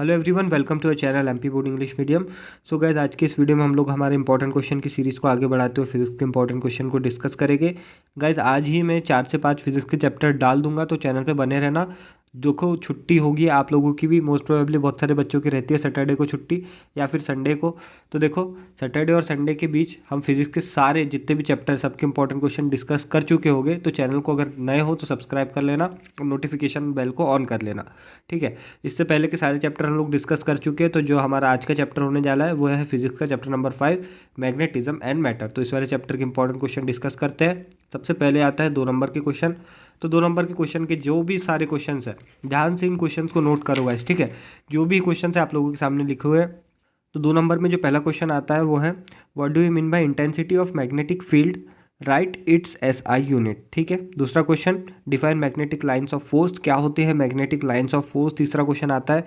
Hello everyone, welcome to our channel MP board English medium. So guys, आज के इस video में हम लोग हमारे इंपॉर्टेंट क्वेश्चन की सीरीज़ को आगे बढ़ाते हुए फिजिक्स के इंपॉर्टेंट क्वेश्चन को डिस्कस करेंगे। गाइस, आज ही मैं 4 से 5 फिजिक्स के चैप्टर डाल दूंगा, तो चैनल पे बने रहना। देखो, छुट्टी होगी आप लोगों की भी, मोस्ट प्रोबेबली बहुत सारे बच्चों की रहती है सैटरडे को छुट्टी या फिर संडे को। तो देखो, सैटरडे और संडे के बीच हम फिजिक्स के सारे जितने भी चैप्टर सबके इंपॉर्टेंट क्वेश्चन डिस्कस कर चुके होंगे। तो चैनल को अगर नए हो तो सब्सक्राइब कर लेना और नोटिफिकेशन बेल को ऑन कर लेना, ठीक है। इससे पहले के सारे चैप्टर हम लोग डिस्कस कर चुके हैं। तो जो हमारा आज का चैप्टर होने जा रहा है वो है फिजिक्स का chapter number 5, magnetism and matter. तो इस वाले चैप्टर के इंपॉर्टेंट क्वेश्चन डिस्कस करते हैं। सबसे पहले आता है 2 नंबर के क्वेश्चन। तो 2 नंबर के क्वेश्चन के जो भी सारे क्वेश्चन है, ध्यान से इन क्वेश्चन को नोट करो गाइस, ठीक है। जो भी क्वेश्चन है आप लोगों के सामने लिखे हुए हैं। तो 2 नंबर में जो पहला क्वेश्चन आता है वो है, what do you mean by intensity of magnetic field, right it's SI unit, ठीक है। दूसरा question, define magnetic lines of force, क्या होते हैं मैग्नेटिक लाइन्स ऑफ फोर्स। तीसरा क्वेश्चन आता है,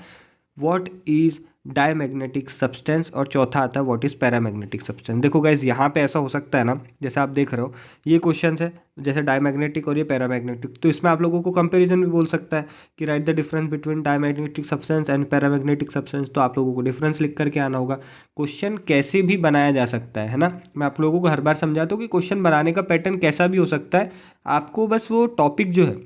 व्हाट इज डायमैग्नेटिक सब्सटेंस। और चौथा आता है, व्हाट इज पैरामैग्नेटिक सब्सटेंस। देखो गाइज, यहाँ पे ऐसा हो सकता है ना, जैसे आप देख रहे हो ये क्वेश्चन है, जैसे डायमैग्नेटिक और ये पैरामैग्नेटिक, तो इसमें आप लोगों को कंपैरिजन भी बोल सकता है कि right the difference between diamagnetic substance and paramagnetic substance. तो आप लोगों को डिफरेंस लिख करके आना होगा। क्वेश्चन कैसे भी बनाया जा सकता है ना। मैं आप लोगों को हर बार समझाता हूँ कि क्वेश्चन बनाने का पैटर्न कैसा भी हो सकता है। आपको बस वो टॉपिक जो है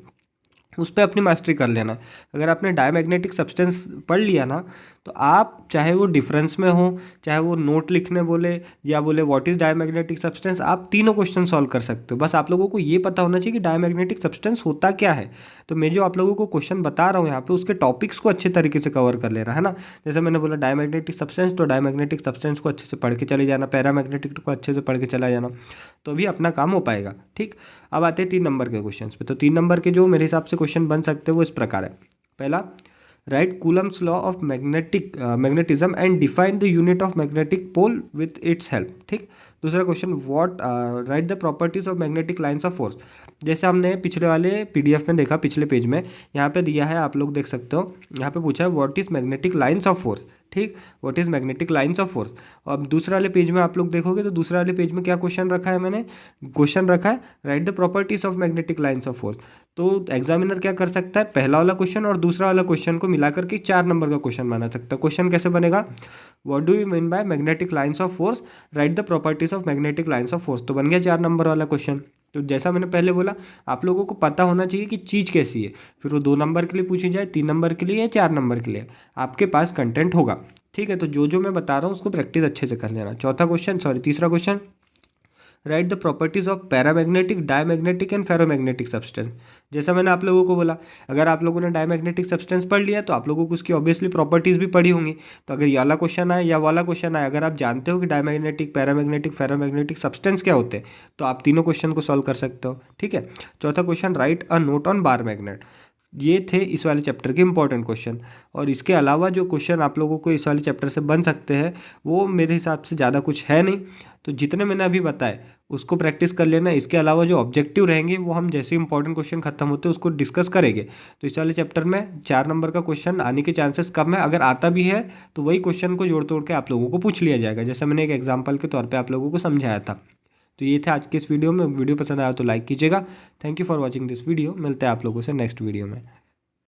उस पर अपनी मास्टरी कर लेना है। अगर आपने डायमैग्नेटिक सब्सटेंस पढ़ लिया ना, तो आप चाहे वो डिफरेंस में हो, चाहे वो नोट लिखने बोले या बोले व्हाट इज डायमैग्नेटिक सब्सटेंस, आप तीनों क्वेश्चन सॉल्व कर सकते हो। बस आप लोगों को ये पता होना चाहिए कि डायमैग्नेटिक सब्सटेंस होता क्या है। तो मैं जो आप लोगों को क्वेश्चन बता रहा हूँ यहाँ पे, उसके टॉपिक्स को अच्छे तरीके से कवर कर लेना है ना। जैसे मैंने बोला डायमैग्नेटिक सब्सटेंस, तो डायमैग्नेटिक सब्सटेंस को अच्छे से पढ़ के चले जाना, पैरामैग्नेटिक को अच्छे से पढ़ के चला जाना, तो भी अपना काम हो पाएगा, ठीक। अब आते हैं 3 नंबर के क्वेश्चन पे। तो 3 नंबर के जो मेरे हिसाब से क्वेश्चन बन सकते हैं वो इस प्रकार है। पहला, write Coulomb's law of magnetism and define the unit of magnetic pole with its help, ठीक। दूसरा question, what write the properties of magnetic lines of force. जैसे हमने पिछले वाले पीडीएफ में देखा, पिछले पेज में यहाँ पे दिया है, आप लोग देख सकते हो। यहाँ पे पूछा है what is magnetic lines of force, ठीक, what is magnetic lines of force. अब दूसरे वाले पेज में आप लोग देखोगे तो दूसरे वाले पेज में क्या क्वेश्चन रखा है, मैंने क्वेश्चन रखा है right the properties of magnetic lines of force. तो एग्जामिनर क्या कर सकता है, पहला वाला क्वेश्चन और दूसरा वाला क्वेश्चन को मिलाकर के 4 नंबर का क्वेश्चन बना सकता है। क्वेश्चन कैसे बनेगा, what do you mean by magnetic lines of force, right the properties of magnetic lines of force. तो बन गया 4 नंबर वाला क्वेश्चन। तो जैसा मैंने पहले बोला, आप लोगों को पता होना चाहिए कि चीज़ कैसी है, फिर वो 2 नंबर के लिए पूछी जाए, 3 नंबर के लिए या 4 नंबर के लिए, आपके पास कंटेंट होगा, ठीक है। तो जो मैं बता रहा हूँ उसको प्रैक्टिस अच्छे से कर लेना। तीसरा question, right the properties of paramagnetic, diamagnetic and ferromagnetic substance. जैसा मैंने आप लोगों को बोला, अगर आप लोगों ने डायमैग्नेटिक सब्सटेंस पढ़ लिया तो आप लोगों को उसकी ऑब्वियसली प्रॉपर्टीज भी पढ़ी होंगी। तो अगर ये वाला क्वेश्चन आए या वाला क्वेश्चन आए, अगर आप जानते हो कि डायमैग्नेटिक, पैरामैग्नेटिक, फेरोमैग्नेटिक सब्सटेंस क्या होते हैं, तो आप तीनों क्वेश्चन को सॉल्व कर सकते हो, ठीक है। चौथा question, right a note on bar magnet. ये थे इस वाले चैप्टर के इंपॉर्टेंट क्वेश्चन। और इसके अलावा जो क्वेश्चन आप लोगों को इस वाले चैप्टर से बन सकते हैं वो मेरे हिसाब से ज़्यादा कुछ है नहीं। तो जितने मैंने अभी बताए उसको प्रैक्टिस कर लेना। इसके अलावा जो ऑब्जेक्टिव रहेंगे वो हम जैसे इंपॉर्टेंट क्वेश्चन खत्म होते हैं उसको डिस्कस करेंगे। तो इस वाले चैप्टर में 4 नंबर का क्वेश्चन आने के चांसेस कम है। अगर आता भी है तो वही क्वेश्चन को जोड़ तोड़ के आप लोगों को पूछ लिया जाएगा, जैसे मैंने एक एग्जाम्पल के तौर पर आप लोगों को समझाया था। तो ये थे आज के इस वीडियो में। वीडियो पसंद आया तो लाइक कीजिएगा। Thank you for watching this video. मिलते हैं आप लोगों से नेक्स्ट वीडियो में।